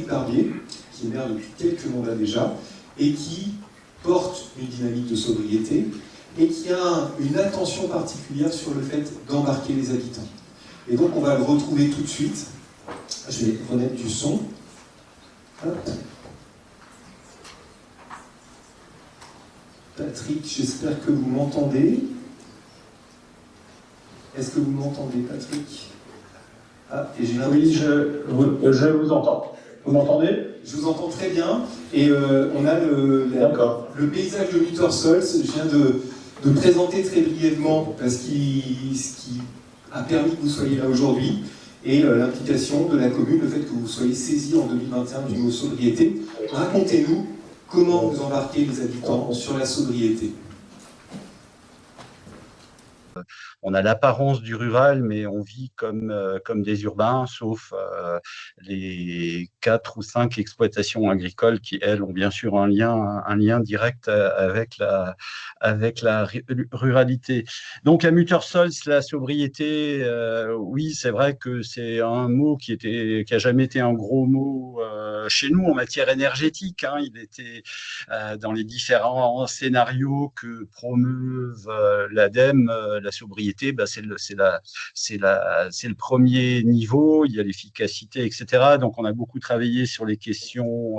Barbier, qui est maire depuis quelques mandats déjà, et qui porte une dynamique de sobriété, et qui a une attention particulière sur le fait d'embarquer les habitants. Et donc on va le retrouver tout de suite. Je vais remettre du son. Hop. Patrick, j'espère que vous m'entendez. Est-ce que vous m'entendez, Patrick? Ah, et j'ai oui, je vous entends. Vous m'entendez? Je vous entends très bien. Et on a le paysage de Muttersols. Je viens de présenter très brièvement ce qui a permis que vous soyez là aujourd'hui et l'implication de la commune, le fait que vous soyez saisi en 2021 du mot sobriété. Racontez-nous comment vous embarquez les habitants sur la sobriété. On a l'apparence du rural, mais on vit comme des urbains, sauf les 4 ou 5 exploitations agricoles qui, elles, ont bien sûr un lien direct avec la ruralité. Donc, à Muttersols, la sobriété, oui, c'est vrai que c'est un mot qui a jamais été un gros mot chez nous en matière énergétique. Hein. Il était dans les différents scénarios que promeuvent l'ADEME, la sobriété, c'est le premier niveau, il y a l'efficacité, etc. Donc, on a beaucoup travaillé sur les questions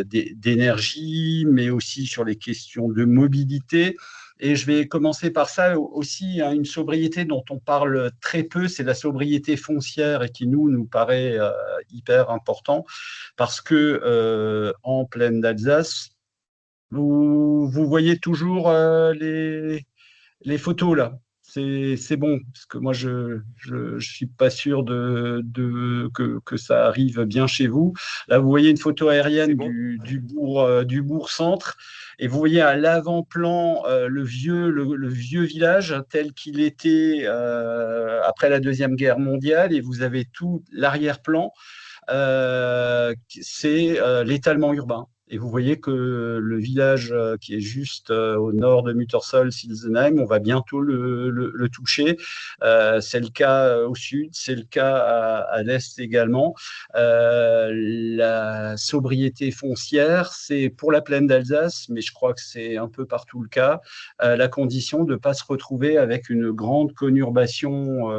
d'énergie, mais aussi sur les questions de mobilité. Et je vais commencer par ça aussi, hein, une sobriété dont on parle très peu, c'est la sobriété foncière et qui nous paraît hyper important parce que en plaine d'Alsace, vous voyez toujours les photos là. C'est bon, parce que moi, je suis pas sûr que ça arrive bien chez vous. Là, vous voyez une photo aérienne du bourg centre, et vous voyez à l'avant-plan le vieux village tel qu'il était après la Deuxième Guerre mondiale, et vous avez tout l'arrière-plan, c'est l'étalement urbain. Et vous voyez que le village qui est juste au nord de Muttersols, Ilsenheim, on va bientôt le toucher. C'est le cas au sud, c'est le cas à l'est également. La sobriété foncière, c'est pour la plaine d'Alsace, mais je crois que c'est un peu partout le cas, la condition de ne pas se retrouver avec une grande conurbation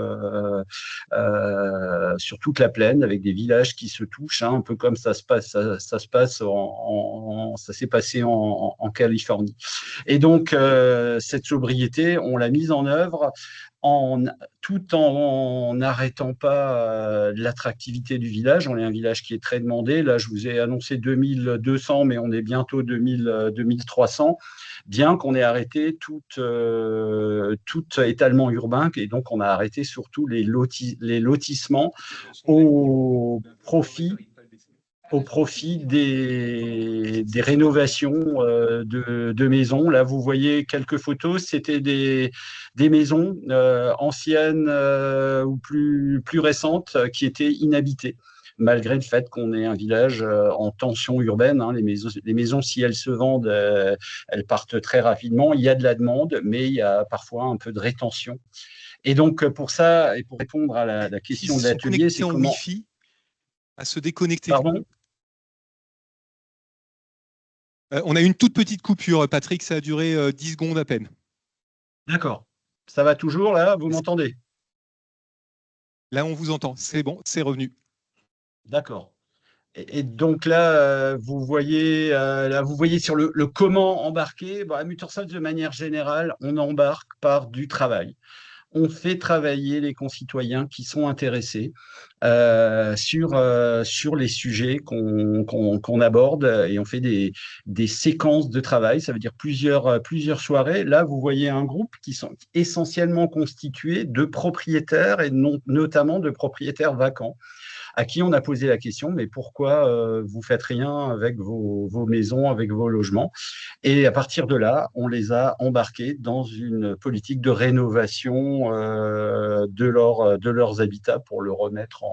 sur toute la plaine, avec des villages qui se touchent, hein, un peu comme ça se passe, ça s'est passé en Californie. Et donc, cette sobriété, on l'a mise en œuvre tout en n'arrêtant pas l'attractivité du village. On est un village qui est très demandé. Là, je vous ai annoncé 2200, mais on est bientôt 2300, bien qu'on ait arrêté tout étalement urbain. Et donc, on a arrêté surtout les lotissements au profit des rénovations de maisons. Là, vous voyez quelques photos, c'était des maisons anciennes ou plus récentes qui étaient inhabitées, malgré le fait qu'on est un village en tension urbaine. Hein. Les maisons, si elles se vendent, elles partent très rapidement. Il y a de la demande, mais il y a parfois un peu de rétention. Et donc, pour ça, et pour répondre à la question de l'atelier, c'est comment… Wi-Fi à se déconnecter. Pardon ? On a une toute petite coupure, Patrick, ça a duré 10 secondes à peine. D'accord. Ça va toujours, là? Vous m'entendez? Là, on vous entend. C'est bon, c'est revenu. D'accord. Et donc là, vous voyez sur le comment embarquer. À Muttersols, de manière générale, on embarque par du travail. On fait travailler les concitoyens qui sont intéressés sur les sujets qu'on aborde, et on fait des séquences de travail, ça veut dire plusieurs soirées. Là, vous voyez un groupe qui sont essentiellement constitués de propriétaires et notamment de propriétaires vacants, à qui on a posé la question, mais pourquoi vous faites rien avec vos maisons, avec vos logements? Et à partir de là, on les a embarqués dans une politique de rénovation de leurs habitats pour le remettre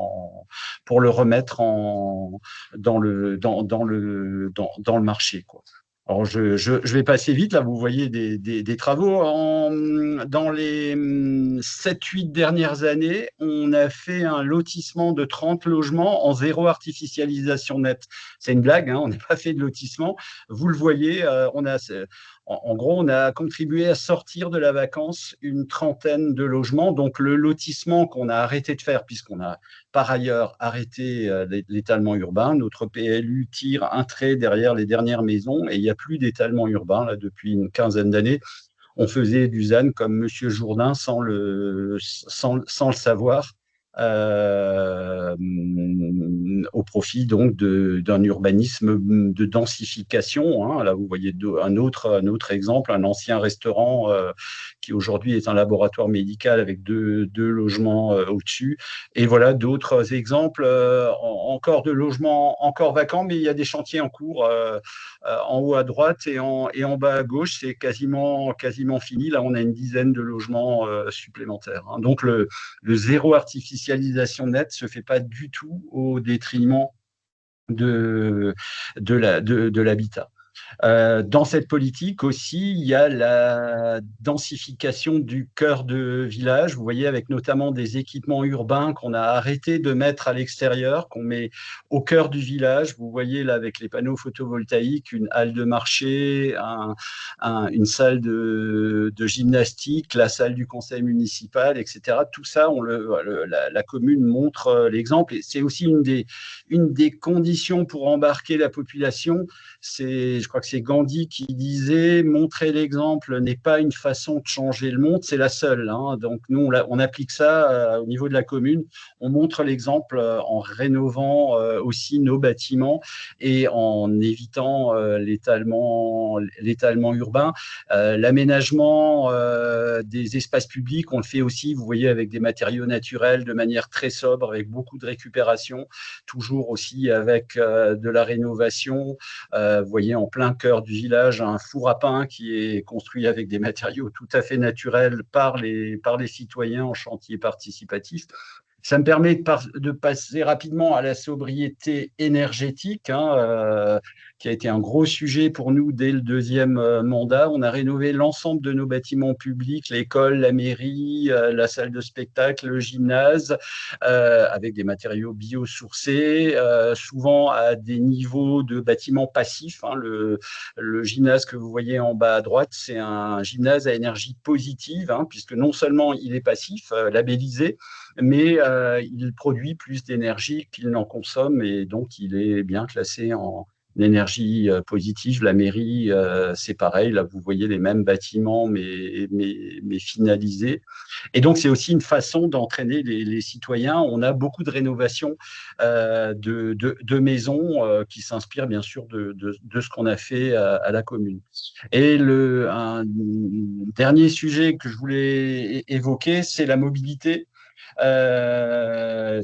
dans le marché, quoi. Alors, je vais passer vite, là, vous voyez des travaux. Dans les 7-8 dernières années, on a fait un lotissement de 30 logements en zéro artificialisation nette. C'est une blague, hein, on n'a pas fait de lotissement. Vous le voyez, en gros, on a contribué à sortir de la vacance une trentaine de logements. Donc, le lotissement qu'on a arrêté de faire, puisqu'on a par ailleurs arrêté l'étalement urbain, notre PLU tire un trait derrière les dernières maisons et il n'y a plus d'étalement urbain là, depuis une quinzaine d'années. On faisait du ZAN comme Monsieur Jourdain sans le savoir. Euh, Au profit donc d'un urbanisme de densification. Hein. Là, vous voyez un autre exemple, un ancien restaurant qui aujourd'hui est un laboratoire médical avec deux logements au-dessus. Et voilà d'autres exemples, encore de logements encore vacants, mais il y a des chantiers en cours en haut à droite et en bas à gauche, c'est quasiment fini. Là, on a une dizaine de logements supplémentaires. Hein. Donc, le zéro artificialisation nette se fait pas du tout au détriment de l'habitat. Dans cette politique aussi, il y a la densification du cœur de village. Vous voyez, avec notamment des équipements urbains qu'on a arrêté de mettre à l'extérieur, qu'on met au cœur du village. Vous voyez là avec les panneaux photovoltaïques, une halle de marché, une salle de gymnastique, la salle du conseil municipal, etc. Tout ça, la commune montre l'exemple. Et c'est aussi une des conditions pour embarquer la population. Je crois que c'est Gandhi qui disait montrer l'exemple n'est pas une façon de changer le monde, c'est la seule. Hein. Donc nous, on applique ça au niveau de la commune. On montre l'exemple en rénovant aussi nos bâtiments et en évitant l'étalement urbain. L'aménagement des espaces publics, on le fait aussi, vous voyez, avec des matériaux naturels de manière très sobre, avec beaucoup de récupération, toujours aussi avec de la rénovation. Vous voyez, en plein cœur du village, un four à pain qui est construit avec des matériaux tout à fait naturels par les citoyens en chantier participatif. Ça me permet de passer rapidement à la sobriété énergétique, qui a été un gros sujet pour nous dès le deuxième mandat. On a rénové l'ensemble de nos bâtiments publics, l'école, la mairie, la salle de spectacle, le gymnase, avec des matériaux biosourcés, souvent à des niveaux de bâtiments passifs. Hein. Le gymnase que vous voyez en bas à droite, c'est un gymnase à énergie positive, puisque non seulement il est passif, labellisé, mais il produit plus d'énergie qu'il n'en consomme et donc il est bien classé en énergie positive. La mairie, c'est pareil. Là, vous voyez les mêmes bâtiments, mais finalisés. Et donc, c'est aussi une façon d'entraîner les citoyens. On a beaucoup de rénovations de maisons qui s'inspirent bien sûr de ce qu'on a fait à la commune. Et un dernier sujet que je voulais évoquer, c'est la mobilité. On a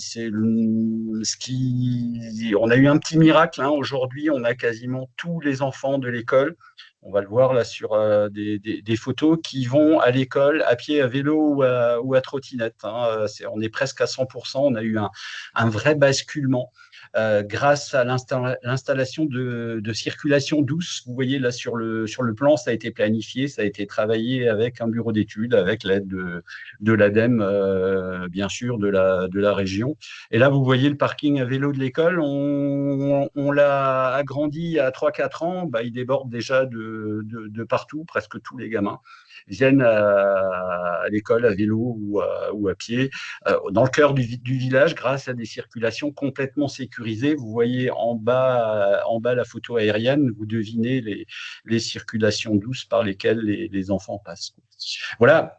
eu un petit miracle. Aujourd'hui, on a quasiment tous les enfants de l'école. On va le voir là sur des photos qui vont à l'école à pied, à vélo ou à trottinette. On est presque à 100%. On a eu un vrai basculement. Grâce à l'installation de circulation douce. Vous voyez là sur le plan, ça a été planifié, ça a été travaillé avec un bureau d'études, avec l'aide de l'ADEME, bien sûr, de la région. Et là, vous voyez le parking à vélo de l'école, on l'a agrandi à 3-4 ans, il déborde déjà de partout, presque tous les gamins viennent à l'école à vélo ou à pied, dans le cœur du village, grâce à des circulations complètement sécurisées. Vous voyez en bas la photo aérienne, vous devinez les circulations douces par lesquelles les enfants passent. Voilà.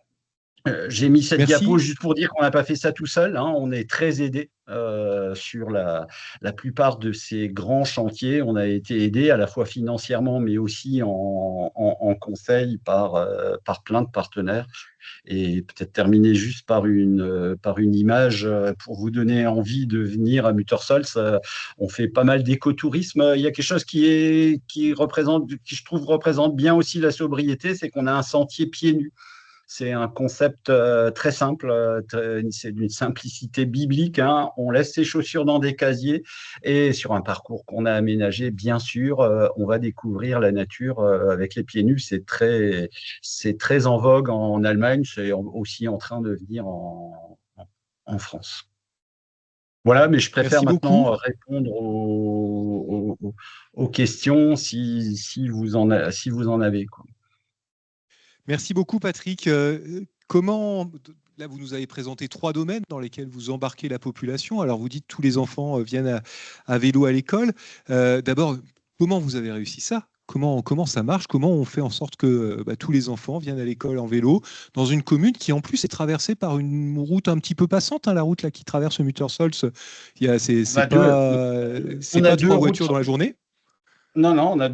J'ai mis cette diapo juste pour dire qu'on n'a pas fait ça tout seul. On est très aidé sur la plupart de ces grands chantiers. On a été aidé à la fois financièrement, mais aussi en conseil par plein de partenaires. Et peut-être terminer juste par une image pour vous donner envie de venir à Muttersholz. On fait pas mal d'écotourisme. Il y a quelque chose qui je trouve représente bien aussi la sobriété, c'est qu'on a un sentier pieds nus. C'est un concept très simple, c'est d'une simplicité biblique, hein. On laisse ses chaussures dans des casiers et sur un parcours qu'on a aménagé, bien sûr, on va découvrir la nature avec les pieds nus. C'est très en vogue en Allemagne, c'est aussi en train de venir en France. Voilà, mais je préfère Merci beaucoup. maintenant répondre aux questions si vous en avez, quoi. Merci beaucoup, Patrick. Là, vous nous avez présenté 3 domaines dans lesquels vous embarquez la population. Alors, vous dites que tous les enfants viennent à vélo à l'école. D'abord, comment vous avez réussi ça? Comment ça marche? Comment on fait en sorte que tous les enfants viennent à l'école en vélo dans une commune qui, en plus, est traversée par une route un petit peu passante, hein, la route là, qui traverse Muttersolz. C'est pas 3 voitures dans la journée. Non, on a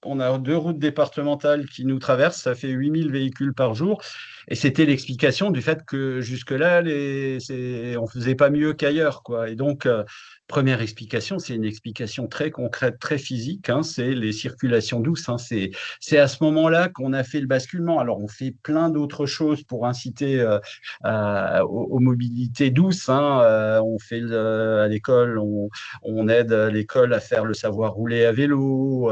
on a 2 routes départementales qui nous traversent, ça fait 8000 véhicules par jour. Et c'était l'explication du fait que jusque-là, on ne faisait pas mieux qu'ailleurs, quoi. Et donc, première explication, c'est une explication très concrète, très physique, hein, c'est les circulations douces, hein. C'est à ce moment-là qu'on a fait le basculement. Alors, on fait plein d'autres choses pour inciter aux mobilités douces, hein. On fait à l'école, on aide l'école à faire le savoir rouler à vélo,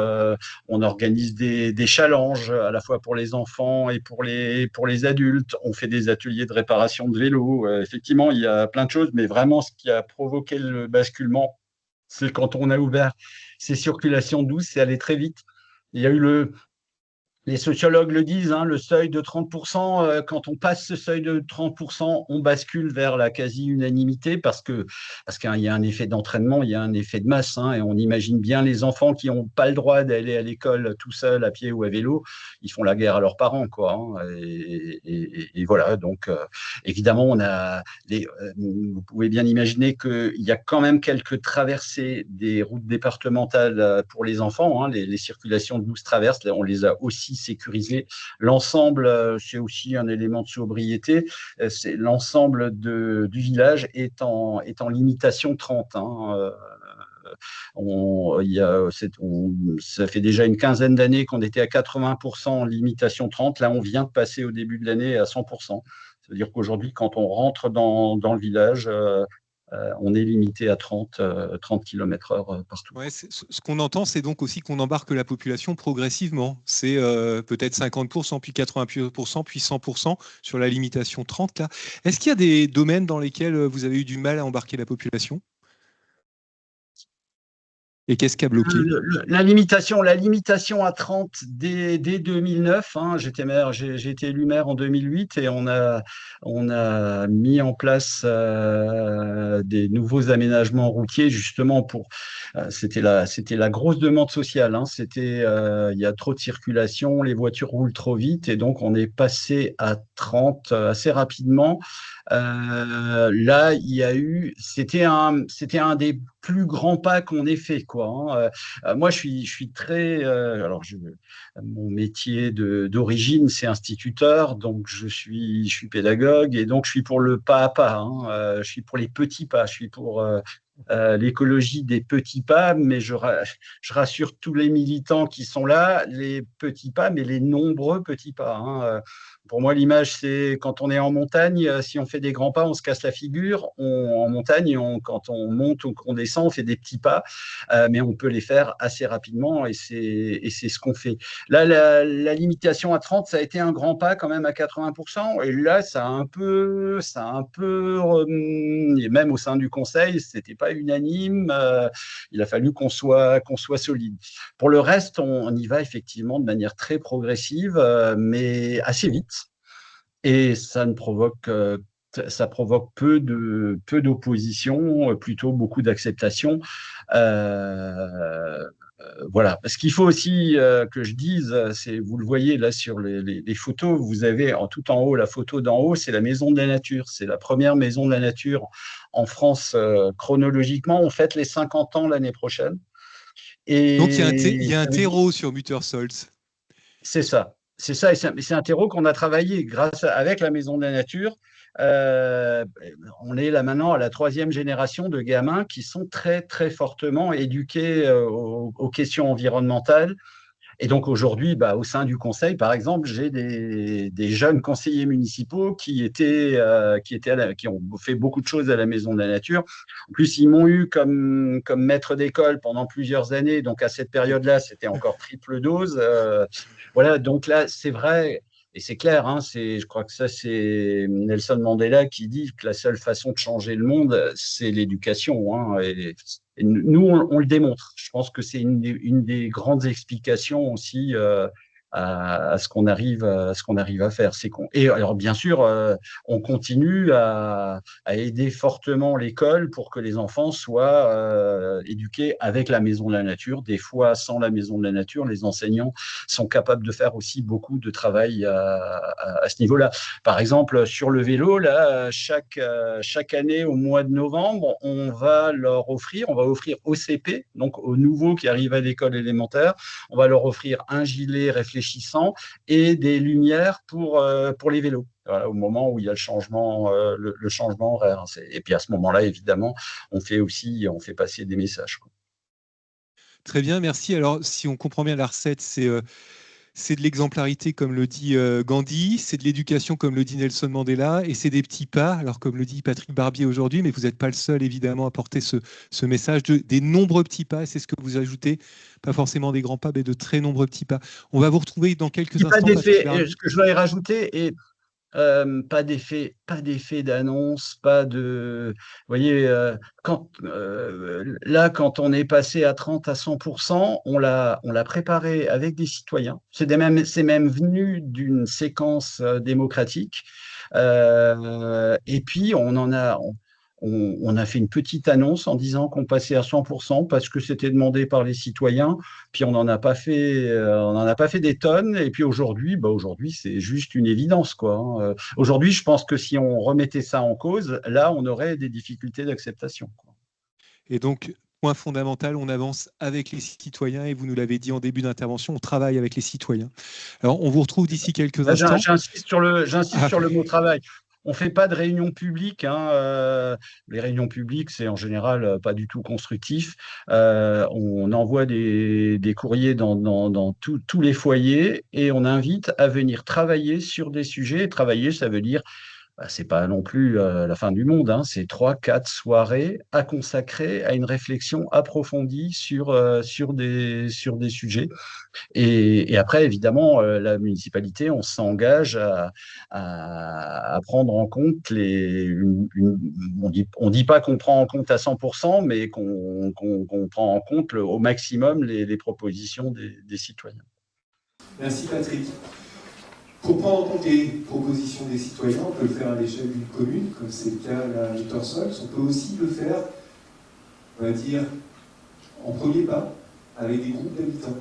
on organise des challenges à la fois pour les enfants et pour les adultes, on fait des ateliers de réparation de vélo. Effectivement, il y a plein de choses, mais vraiment ce qui a provoqué le basculement, c'est quand on a ouvert ces circulations douces, c'est allé très vite. Il y a eu les sociologues le disent, hein, le seuil de 30%, quand on passe ce seuil de 30%, on bascule vers la quasi-unanimité parce qu'il y a un effet d'entraînement, il y a un effet de masse, hein, et on imagine bien les enfants qui n'ont pas le droit d'aller à l'école tout seuls, à pied ou à vélo, ils font la guerre à leurs parents, quoi, hein, et voilà, donc évidemment, vous pouvez bien imaginer qu'il y a quand même quelques traversées des routes départementales pour les enfants, hein, les circulations de 12 traverses, on les a aussi sécuriser. L'ensemble, c'est aussi un élément de sobriété, c'est l'ensemble du village est en limitation 30, hein. Ça fait déjà une quinzaine d'années qu'on était à 80% en limitation 30. Là, on vient de passer au début de l'année à 100%. Ça veut dire qu'aujourd'hui, quand on rentre dans le village, on est limité à 30 km/h partout. Ouais, ce qu'on entend, c'est donc aussi qu'on embarque la population progressivement. C'est peut-être 50%, puis 80%, puis 100% sur la limitation 30. Là. Est-ce qu'il y a des domaines dans lesquels vous avez eu du mal à embarquer la population? Et qu'est-ce qui a bloqué? La limitation à 30 dès 2009, hein, j'ai été élu maire en 2008 et on a mis en place des nouveaux aménagements routiers justement c'était la grosse demande sociale, hein, il y a trop de circulation, les voitures roulent trop vite et donc on est passé à 30 assez rapidement. Là, c'était un des plus grands pas qu'on ait fait, quoi, hein. Moi, je suis très, mon métier d'origine, c'est instituteur, donc je suis pédagogue et donc je suis pour le pas à pas, hein. Je suis pour les petits pas, je suis pour l'écologie des petits pas, mais je rassure tous les militants qui sont là, les petits pas, mais les nombreux petits pas, hein. Pour moi, l'image, c'est quand on est en montagne, si on fait des grands pas, on se casse la figure. En montagne, quand on monte ou qu'on descend, on fait des petits pas, mais on peut les faire assez rapidement et c'est ce qu'on fait. Là, la limitation à 30, ça a été un grand pas quand même à 80%. Et là, ça a un peu, et même au sein du conseil, c'était pas unanime. Il a fallu qu'on soit solide. Pour le reste, on y va effectivement de manière très progressive, mais assez vite. Et ça provoque peu d'opposition, plutôt beaucoup d'acceptation. Voilà. Ce qu'il faut aussi que je dise, c'est, vous le voyez là sur les photos, vous avez tout en haut, la photo d'en haut, c'est la Maison de la Nature. C'est la première maison de la nature en France chronologiquement. On fête les 50 ans l'année prochaine. Et donc, il y a un terreau sur Muttersolz. C'est ça. Et c'est un terreau qu'on a travaillé avec la Maison de la Nature. On est là maintenant à la 3e génération de gamins qui sont très, très fortement éduqués aux questions environnementales. Et donc aujourd'hui, au sein du conseil, par exemple, j'ai des jeunes conseillers municipaux qui ont fait beaucoup de choses à la Maison de la Nature. En plus, ils m'ont eu comme maître d'école pendant plusieurs années. Donc à cette période-là, c'était encore triple dose. Voilà, donc là, c'est vrai. Et c'est clair, hein, je crois que ça, c'est Nelson Mandela qui dit que la seule façon de changer le monde, c'est l'éducation. Hein, et nous, on le démontre. Je pense que c'est une des grandes explications aussi à ce qu'on arrive à faire. Et alors, bien sûr, on continue à aider fortement l'école pour que les enfants soient éduqués avec la Maison de la Nature. Des fois, sans la Maison de la Nature, les enseignants sont capables de faire aussi beaucoup de travail à ce niveau-là. Par exemple, sur le vélo, là, chaque année, au mois de novembre, on va offrir au CP, donc aux nouveaux qui arrivent à l'école élémentaire, on va leur offrir un gilet réfléchissant et des lumières pour les vélos. Voilà, au moment où il y a le changement horaire. Et puis à ce moment-là, évidemment, on fait passer des messages. Très bien, merci. Alors, si on comprend bien la recette, c'est de l'exemplarité, comme le dit Gandhi, c'est de l'éducation, comme le dit Nelson Mandela, et c'est des petits pas, alors comme le dit Patrick Barbier aujourd'hui, mais vous n'êtes pas le seul, évidemment, à porter ce message des nombreux petits pas, et c'est ce que vous ajoutez, pas forcément des grands pas, mais de très nombreux petits pas. On va vous retrouver dans quelques instants, Patrick Barbier. Ce que je voudrais rajouter, et pas d'effet d'annonce, pas de. Vous voyez, quand on est passé à 30 à 100%, on l'a préparé avec des citoyens. C'est même venu d'une séquence démocratique. Et puis, on a fait une petite annonce en disant qu'on passait à 100% parce que c'était demandé par les citoyens. Puis on n'en a pas fait, des tonnes. Et puis aujourd'hui, c'est juste une évidence, quoi. Hein. Aujourd'hui, je pense que si on remettait ça en cause, là, on aurait des difficultés d'acceptation, quoi. Et donc, point fondamental, on avance avec les citoyens, et vous nous l'avez dit en début d'intervention, on travaille avec les citoyens. Alors, on vous retrouve d'ici quelques instants. J'insiste sur le mot travail. On ne fait pas de réunions publiques. Hein. Les réunions publiques, c'est en général pas du tout constructif. On envoie des courriers dans tous les foyers et on invite à venir travailler sur des sujets. Et travailler, ça veut dire, c'est pas non plus la fin du monde. Hein. C'est 3-4 soirées à consacrer à une réflexion approfondie sur des sujets. Et après, évidemment, la municipalité, on s'engage à prendre en compte on dit pas qu'on prend en compte à 100%, mais qu'on prend en compte au maximum les propositions des citoyens. Merci Patrick. Pour prendre en compte les propositions des citoyens, on peut le faire à l'échelle d'une commune, comme c'est le cas à Littorsols. On peut aussi le faire, on va dire, en premier pas, avec des groupes d'habitants.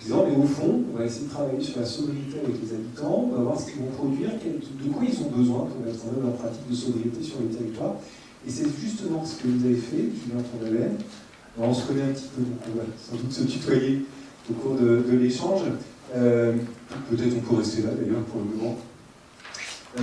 Disant, mais au fond, on va essayer de travailler sur la sobriété avec les habitants, on va voir ce qu'ils vont produire, de quoi ils ont besoin pour mettre en œuvre leur pratique de sobriété sur le territoire. Et c'est justement ce que vous avez fait, Julien Tondalen. On se connaît un petit peu, donc on va sans doute se tutoyer au cours de l'échange. Peut-être on peut rester là d'ailleurs pour le moment.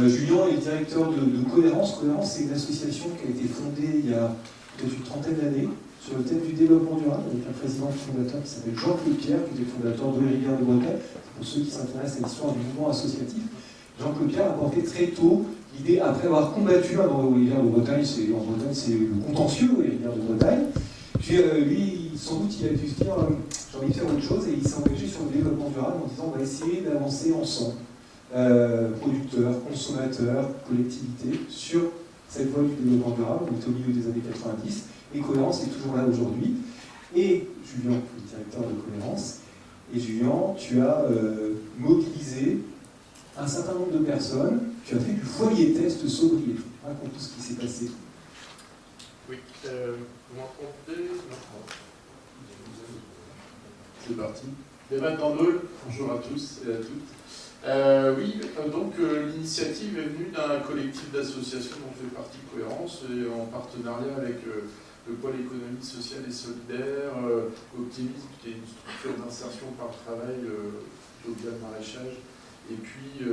Julien est directeur de Cohérence. Cohérence, c'est une association qui a été fondée il y a peut-être une trentaine d'années sur le thème du développement durable, avec un président fondateur qui s'appelle Jean-Claude Pierre, qui était fondateur de Rivière de Bretagne. Pour ceux qui s'intéressent à l'histoire du mouvement associatif, Jean-Claude Pierre a porté très tôt l'idée, après avoir combattu dans les rivières de Bretagne, c'est le contentieux aux rivières de Bretagne. Puis lui, sans doute, il a dû se dire j'ai envie de faire autre chose, et il s'est engagé sur le développement durable en disant on va essayer d'avancer ensemble, producteurs, consommateurs, collectivités, sur cette voie du développement durable. On est au milieu des années 90. Et Cohérence est toujours là aujourd'hui. Et Julien, le directeur de Cohérence, et Julien, tu as mobilisé un certain nombre de personnes, tu as fait du foyer test sobriété. Raconte-nous ce qui s'est passé. Oui, vous m'entendez? C'est parti. Les mains dans l'eau, bonjour à tous et à toutes. Donc l'initiative est venue d'un collectif d'associations dont fait partie Cohérence, et en partenariat avec le pôle économie sociale et solidaire, Optimisme, qui est une structure d'insertion par le travail via le maraîchage, et puis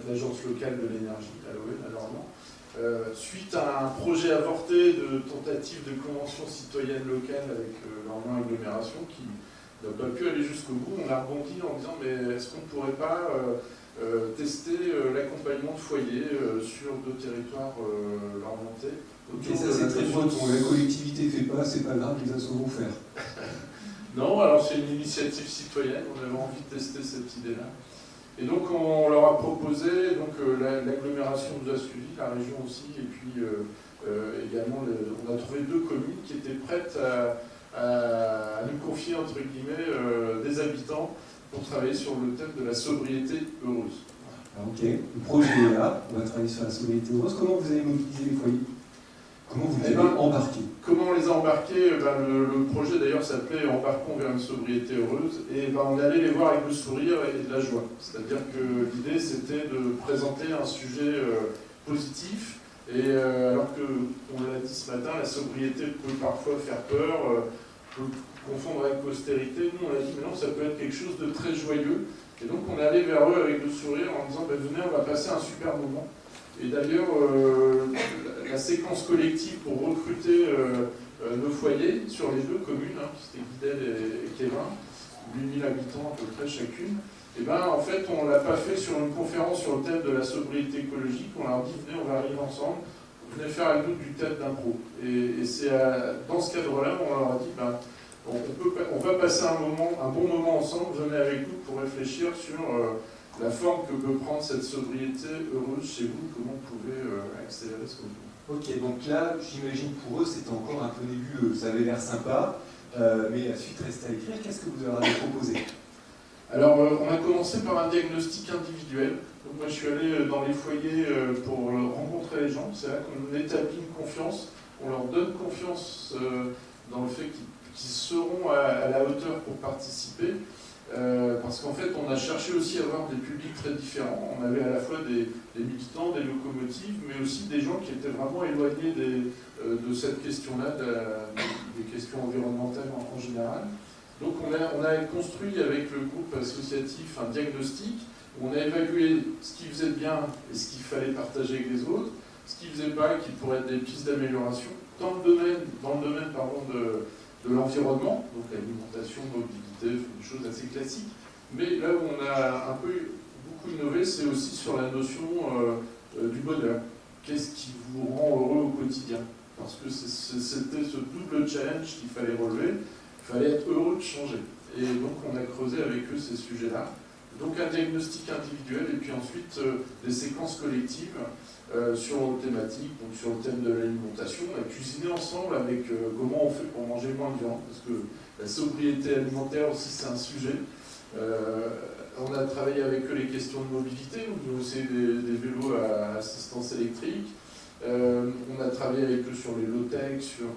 l'agence locale de l'énergie, Aloën, à Lorient. Suite à un projet avorté de tentative de convention citoyenne locale avec Lorient Agglomération, qui n'a pas pu aller jusqu'au bout. On a rebondi en disant mais est-ce qu'on ne pourrait pas tester l'accompagnement de foyer sur 2 territoires orientés. Ok, ça c'est très breton. La collectivité ne fait pas, c'est pas grave, les assos vont faire. Non, alors c'est une initiative citoyenne, on avait envie de tester cette idée-là. Et donc on leur a proposé, donc l'agglomération nous a suivis, la région aussi, et puis également on a trouvé 2 communes qui étaient prêtes à nous confier entre guillemets des habitants pour travailler sur le thème de la sobriété heureuse. Ok, le projet est là, on va travailler sur la sobriété heureuse. Comment vous avez mobilisé les foyers? Comment vous les avez embarqués? Comment on les a embarqués? Le projet d'ailleurs s'appelait Embarquons vers une sobriété heureuse, et on allait les voir avec le sourire et de la joie. C'est-à-dire que l'idée c'était de présenter un sujet positif, et alors que, on l'a dit ce matin, la sobriété peut parfois faire peur, peut confondre avec l'austérité. Nous on a dit mais non, ça peut être quelque chose de très joyeux, et donc on est allé vers eux avec le sourire en disant venez, on va passer un super moment. Et d'ailleurs, la séquence collective pour recruter nos foyers sur les 2 communes, c'était Guidel et Kévin, 8000 habitants à peu près chacune, et en fait, on ne l'a pas fait sur une conférence sur le thème de la sobriété écologique. On leur a dit, venez, on va arriver ensemble, venez faire avec nous du théâtre d'impro. Et c'est dans ce cadre-là, on leur a dit, on va passer un bon moment ensemble, venez avec nous pour réfléchir sur la forme que peut prendre cette sobriété heureuse chez vous, comment vous pouvez accélérer ce mouvement. Ok, donc là, j'imagine pour eux, c'était encore un peu nébuleux. Ça avait l'air sympa, mais la suite reste à écrire. Qu'est-ce que vous leur avez proposé? Alors, on a commencé par un diagnostic individuel. Donc, moi, je suis allé dans les foyers pour rencontrer les gens. C'est là qu'on établit une confiance. On leur donne confiance dans le fait qu'ils seront à la hauteur pour participer. Parce qu'en fait, on a cherché aussi à avoir des publics très différents. On avait à la fois des militants, des locomotives, mais aussi des gens qui étaient vraiment éloignés de cette question-là, des questions environnementales en général. Donc on a construit avec le groupe associatif un diagnostic où on a évalué ce qui faisait bien et ce qu'il fallait partager avec les autres, ce qui ne faisait pas et qui pourrait être des pistes d'amélioration, dans le domaine de l'environnement, donc l'alimentation, mobilité, des choses assez classiques. Mais là où on a un peu beaucoup innové, c'est aussi sur la notion du bonheur. Qu'est-ce qui vous rend heureux au quotidien? Parce que c'était ce double challenge qu'il fallait relever. Il fallait être heureux de changer. Et donc on a creusé avec eux ces sujets-là. Donc un diagnostic individuel et puis ensuite des séquences collectives sur nos thématiques, donc sur le thème de l'alimentation. On a cuisiné ensemble avec comment on fait pour manger moins de viande, parce que la sobriété alimentaire aussi c'est un sujet. On a travaillé avec eux les questions de mobilité, donc nous aussi des vélos à assistance électrique. On a travaillé avec eux sur les low-tech, sur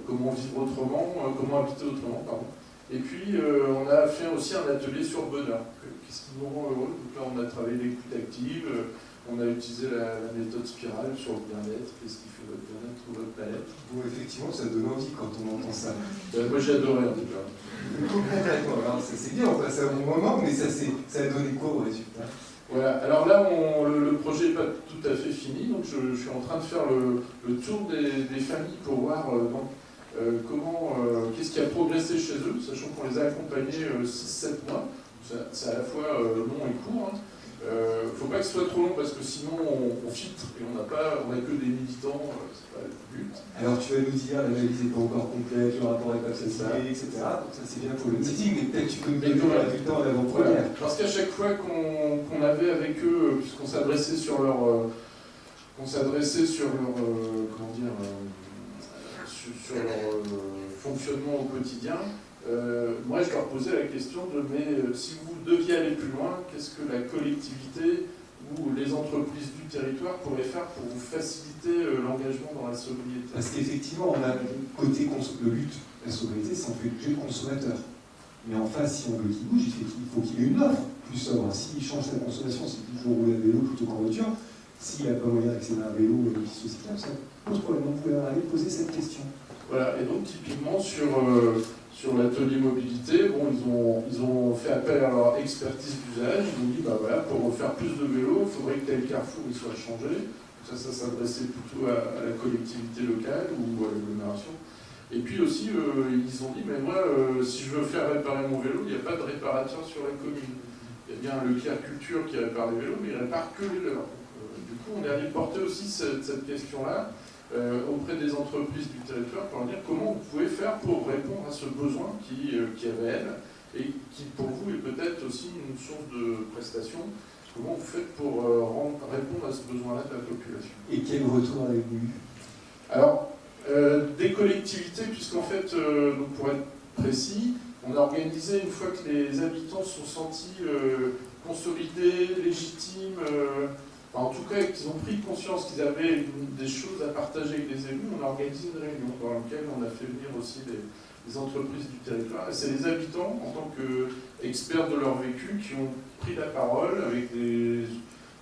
comment vivre autrement, comment habiter autrement, pardon. Et puis on a fait aussi un atelier sur le bonheur. Qu'est-ce qui nous rend heureux? Donc là on a travaillé l'écoute active, on a utilisé la méthode spirale sur le bien-être, qu'est-ce qui fait votre bien-être ou votre planète. Bon, effectivement, ça donne envie quand on entend ça. Moi j'ai adoré en tout cas. Complètement, alors c'est bien, on passe un bon moment, mais ça a donné quoi au résultat? Voilà, alors là le projet n'est pas tout à fait fini, donc je suis en train de faire le tour des familles pour voir qu'est-ce qui a progressé chez eux, sachant qu'on les a accompagnés 6-7 mois. C'est à la fois long et court. Il ne faut pas que ce soit trop long parce que sinon on filtre et on n'a que des militants, c'est pas le but. Alors tu vas nous dire, l'analyse n'est pas encore complète, le rapport n'est pas satisfait, etc. Donc ça c'est bien pour le meeting, mais peut-être tu peux nous donner le résultat en avant-première. Voilà. Parce qu'à chaque fois qu'on avait avec eux, puisqu'on s'adressait sur leur fonctionnement au quotidien, moi je leur posais la question si vous deviez aller plus loin, qu'est-ce que la collectivité ou les entreprises du territoire pourraient faire pour vous faciliter l'engagement dans la sobriété? Parce qu'effectivement, on a côté le but, la sobriété, c'est on fait bouger le consommateur. Mais en face, si on veut qu'il bouge, il faut qu'il ait une offre plus sobre. S'il change sa consommation, c'est toujours rouler à vélo plutôt qu'en voiture. S'il n'a pas moyen d'accéder à un vélo ou à une piste cyclable, ça pose problème. Donc vous pouvez aller poser cette question. Voilà, et donc typiquement sur l'atelier mobilité, ils ont fait appel à leur expertise d'usage. Ils ont dit pour faire plus de vélos, il faudrait que tel carrefour il soit changé. Ça s'adressait plutôt à la collectivité locale ou à l'agglomération. Et puis aussi, ils ont dit, mais moi, si je veux faire réparer mon vélo, il n'y a pas de réparateur sur la commune. Il y a bien le Leclerc Culture qui répare les vélos, mais il ne répare que les leurs. Du coup, on est allé porter aussi cette question-là auprès des entreprises du territoire pour leur dire comment vous pouvez faire pour répondre à ce besoin qui est réel et qui, pour vous, est peut-être aussi une source de prestation. Comment vous faites pour répondre à ce besoin-là de la population? Et quel retour avez-vous eu? Alors, des collectivités, puisqu'en fait, donc pour être précis, on a organisé, une fois que les habitants se sont sentis consolidés, légitimes, en tout cas qu'ils ont pris conscience qu'ils avaient des choses à partager avec les élus, on a organisé une réunion dans laquelle on a fait venir aussi les entreprises du territoire. Et c'est les habitants, en tant qu'experts de leur vécu, qui ont pris la parole avec des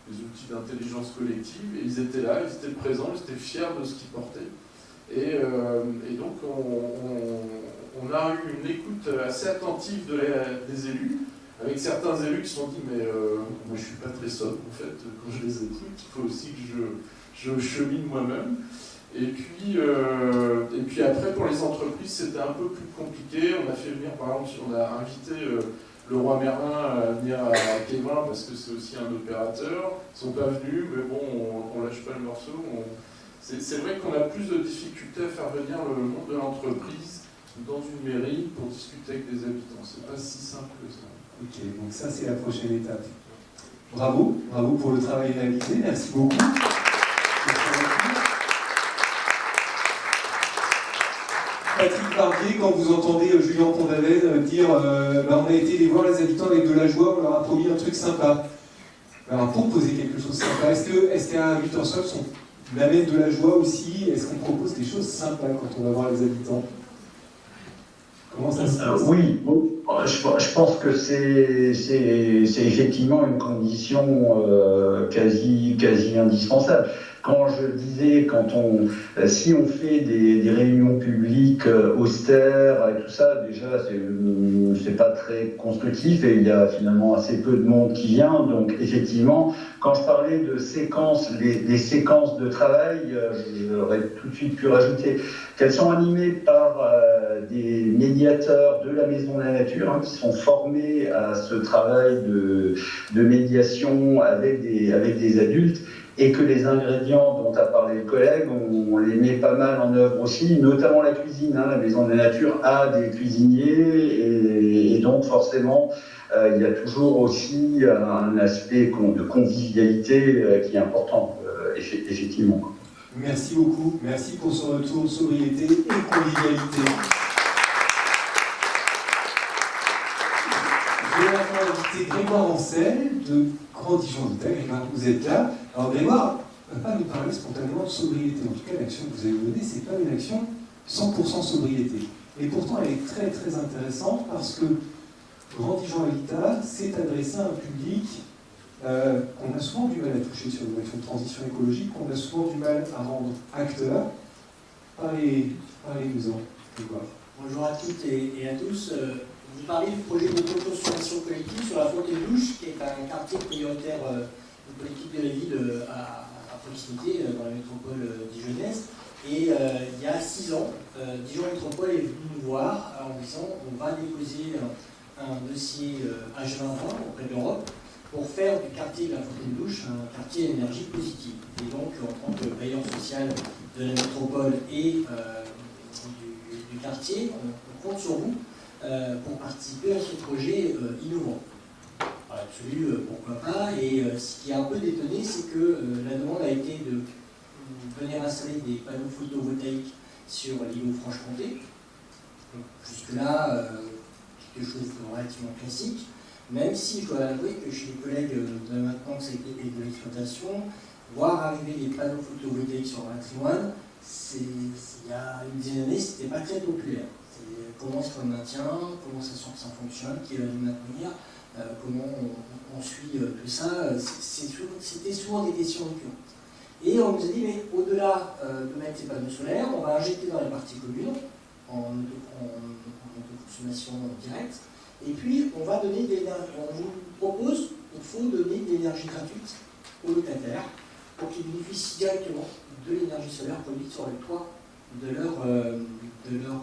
outils d'intelligence collective, et ils étaient là, ils étaient présents, ils étaient fiers de ce qu'ils portaient. Et donc on a eu une écoute assez attentive des élus, avec certains élus qui se sont dit mais moi je suis pas très sobre en fait quand je les écoute, il faut aussi que je chemine moi-même. Et puis après pour les entreprises c'était un peu plus compliqué, on a fait venir par exemple, on a invité le Roi Merlin à venir à Quévin parce que c'est aussi un opérateur, ils sont pas venus mais bon on lâche pas le morceau. C'est vrai qu'on a plus de difficultés à faire venir le monde de l'entreprise dans une mairie pour discuter avec des habitants. C'est pas si simple que ça. Ok, donc ça c'est la prochaine étape. Bravo, bravo pour le travail réalisé, merci beaucoup. Patrick Barbier, quand vous entendez Julien Pondaven dire on a été les voir les habitants avec de la joie, on leur a promis un truc sympa. Alors pour poser quelque chose de sympa, est-ce qu'à 8h on amène de la joie aussi? Est-ce qu'on propose des choses sympas quand on va voir les habitants? Comment ça se passe? Oui, je pense que c'est effectivement une condition quasi indispensable. Quand je disais, si on fait des réunions publiques austères et tout ça, déjà c'est pas très constructif et il y a finalement assez peu de monde qui vient. Donc effectivement, quand je parlais de séquences, les séquences de travail, j'aurais tout de suite pu rajouter qu'elles sont animées par des médiateurs de la Maison de la Nature qui sont formés à ce travail de médiation avec des adultes. Et que les ingrédients dont a parlé le collègue, on les met pas mal en œuvre aussi, notamment la cuisine. La Maison de la Nature a des cuisiniers et donc forcément, il y a toujours aussi un aspect de convivialité qui est important, effectivement. Merci beaucoup, merci pour ce retour, sobriété et convivialité. Je vais maintenant inviter Grégoire Ancel de Grand Dijon Vital. Grégoire, vous êtes là. Alors Grégoire ne va pas nous parler spontanément de sobriété. En tout cas, l'action que vous avez menée, ce n'est pas une action 100% sobriété. Et pourtant, elle est très très intéressante parce que Grand Dijon Habitat s'est adressé à un public qu'on a souvent du mal à toucher sur une action de transition écologique, qu'on a souvent du mal à rendre acteur. Parlez-nous-en, Grégoire. Bonjour à toutes et à tous. Vous parlez du projet d'autoconsommation collective sur la Fontaine-Douche, qui est un quartier prioritaire de politique de la ville à proximité, dans la métropole dijonnaise. Et il y a 6 ans, Dijon Métropole est venu nous voir en disant on va déposer un dossier H2020 auprès de l'Europe pour faire du quartier de la Fontaine-Douche un quartier d'énergie positive. Et donc, en tant que bailleur social de la métropole et du quartier, on compte sur vous pour participer à ce projet innovant. Dans l'absolu, pourquoi pas. Et ce qui a un peu détonné, c'est que la demande a été de venir installer des panneaux photovoltaïques sur l'îlot Franche-Comté. Jusque-là, quelque chose de relativement classique, même si je dois avouer que chez les collègues de maintenant que ça a été de l'exploitation, voir arriver des panneaux photovoltaïques sur le patrimoine, il y a une dizaine d'années, c'était pas très populaire. Comment est-ce qu'on le maintient, comment ça fonctionne, qui va nous maintenir, comment on suit tout ça, c'était souvent des questions récurrentes. Et on nous a dit, mais au-delà de mettre ces panneaux solaires, on va injecter dans les parties communes, en autoconsommation directe, et puis on va donner de l'énergie. On vous propose, il faut donner de l'énergie gratuite aux locataires pour qu'ils bénéficient directement de l'énergie solaire produite sur le toit de leur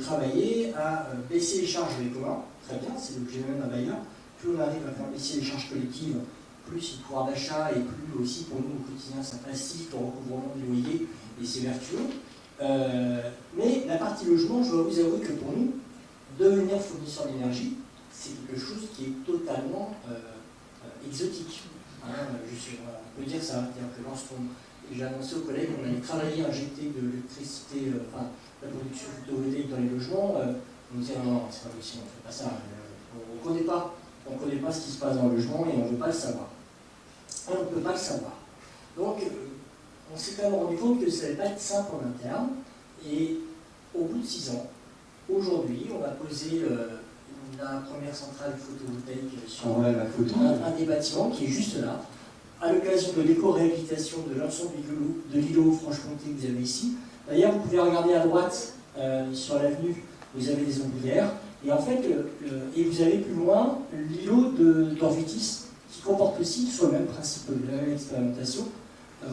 travaillé à baisser les charges des communs. Très bien, c'est l'objet même d'un bailleur. Plus on arrive à faire baisser les charges collectives, plus le pouvoir d'achat et plus aussi pour nous au quotidien ça facilite le recouvrement du loyer et c'est vertueux. Mais la partie logement, je dois vous avouer que pour nous, devenir fournisseur d'énergie, c'est quelque chose qui est totalement exotique. Hein, on peut dire ça, c'est-à-dire que lorsqu'on j'ai annoncé aux collègues qu'on allait travailler à injecter de l'électricité, la production photovoltaïque dans les logements, on me disait non, c'est pas possible, on ne fait pas ça. On ne connaît pas ce qui se passe dans le logement et on ne veut pas le savoir. Et on ne peut pas le savoir. Donc, on s'est quand même rendu compte que ça n'allait pas être simple en interne. Et au bout de 6 ans, aujourd'hui, on va poser la première centrale photovoltaïque sur un des bâtiments qui est juste là, à l'occasion de l'éco-réhabilitation de l'ensemble de l'îlot Franche-Comté que vous avez ici. D'ailleurs, vous pouvez regarder à droite, sur l'avenue, vous avez des ombrières. Et en fait, et vous avez plus loin l'îlot d'Orvitis, qui comporte aussi, sur le même principe, la même expérimentation,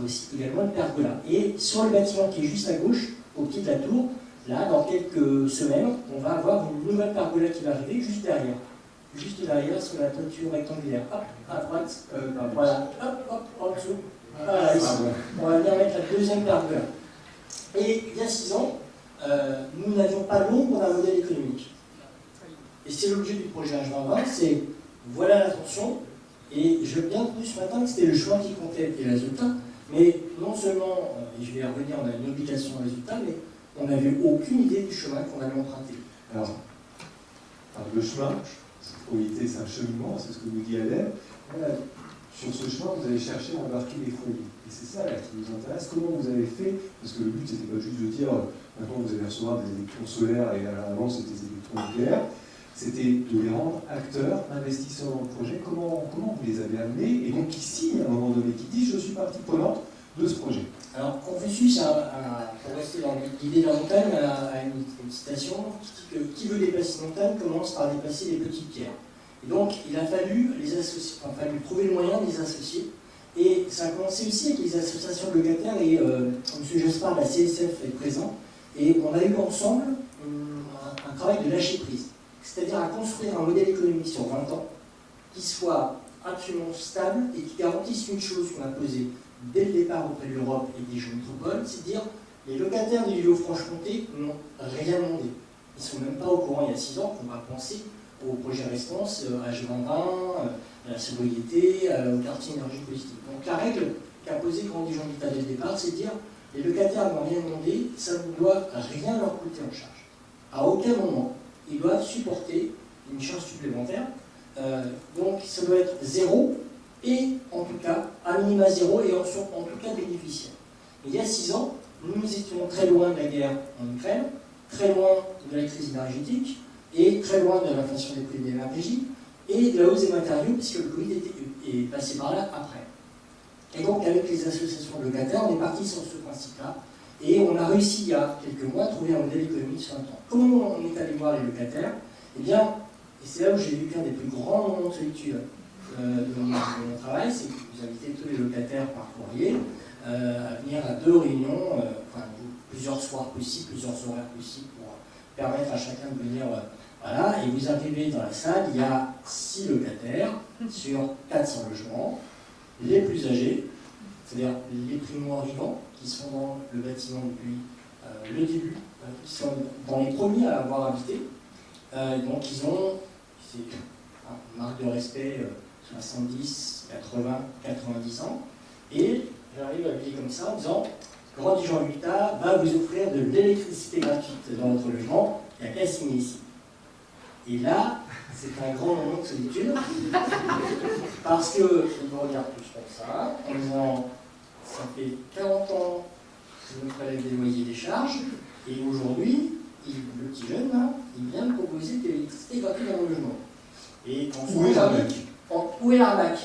aussi également une pergola. Et sur le bâtiment qui est juste à gauche, au pied de la tour, là, dans quelques semaines, on va avoir une nouvelle pergola qui va arriver juste derrière. Juste derrière, sur la toiture rectangulaire. Hop, à droite, voilà, hop, en dessous. Voilà, ici. On va venir mettre la deuxième pergola. Et il y a 6 ans, nous n'avions pas l'ombre d'un modèle économique. Et c'est l'objet du projet H2020, c'est voilà l'attention, et je veux bien plus ce matin que c'était le chemin qui comptait et le résultat, mais non seulement, et je vais y revenir, on a une obligation de résultat, mais on n'avait aucune idée du chemin qu'on allait emprunter. Alors, le chemin, c'est un cheminement, c'est ce que nous dit Adèle. Sur ce chemin, vous allez chercher à embarquer les foyers. Et c'est ça là, qui nous intéresse. Comment vous avez fait? Parce que le but, c'était pas juste de dire maintenant vous allez recevoir des électrons solaires et avant c'était des électrons nucléaires. C'était de les rendre acteurs, investisseurs dans le projet. Comment vous les avez amenés? Et donc qui signent à un moment donné, qui disent je suis partie prenante de ce projet. Alors Confucius, pour rester dans l'idée de la montagne, a une citation qui dit que qui veut dépasser une montagne commence par dépasser les petites pierres. Et donc il a fallu trouver le moyen de les associer. Et ça a commencé aussi avec les associations de locataires et M. Jospard de la CSF est présent. Et on a eu ensemble un travail de lâcher prise. C'est-à-dire à construire un modèle économique sur 20 ans qui soit absolument stable et qui garantisse une chose qu'on a posée dès le départ auprès de l'Europe et des jeunes métropoles, c'est de dire les locataires de l'îlot Franche-Comté n'ont rien demandé. Ils ne sont même pas au courant il y a 6 ans qu'on va penser au projet Response, à H2020, à la sobriété, au quartier énergie positive. Donc la règle qu'a posée Grand Dijon Habitat dès le départ, c'est de dire les locataires n'ont rien demandé, ça ne doit rien leur coûter en charge. À aucun moment, ils doivent supporter une charge supplémentaire. Donc ça doit être 0, et en tout cas, à minima 0, et en tout cas bénéficiaire. Il y a 6 ans, nous étions très loin de la guerre en Ukraine, très loin de la crise énergétique, et très loin de l'inflation des prix de l'énergie, et de la hausse des matériaux, puisque le Covid est passé par là après. Et donc, avec les associations de locataires, on est parti sur ce principe-là, et on a réussi, il y a quelques mois, à trouver un modèle économique sur un temps. Comment on est allé voir les locataires? Eh bien, et c'est là où j'ai vécu un des plus grands moments de solitude de mon travail, c'est que vous invitez tous les locataires par courrier à venir à 2 réunions, plusieurs soirs possibles, plusieurs horaires possibles, pour permettre à chacun de venir. Voilà, et vous arrivez dans la salle, il y a 6 locataires sur 400 logements, les plus âgés, c'est-à-dire les primo-arrivants, qui sont dans le bâtiment depuis le début, qui sont dans les premiers à avoir habité. Donc ils ont, c'est une marque de respect, 70, 80, 90 ans. Et j'arrive à habiller comme ça en disant, Grand Dijon Habitat va vous offrir de l'électricité gratuite dans votre logement, il n'y a qu'à signer ici. Et là, c'est un grand moment de solitude, parce qu'ils me regardent tous comme ça, en disant, ça fait 40 ans que je me prélève des loyers et des charges, et aujourd'hui, le petit jeune, là, il vient me proposer de l'électricité gratuite dans mon logement. Et où est l'arnaque? Où est l'arnaque?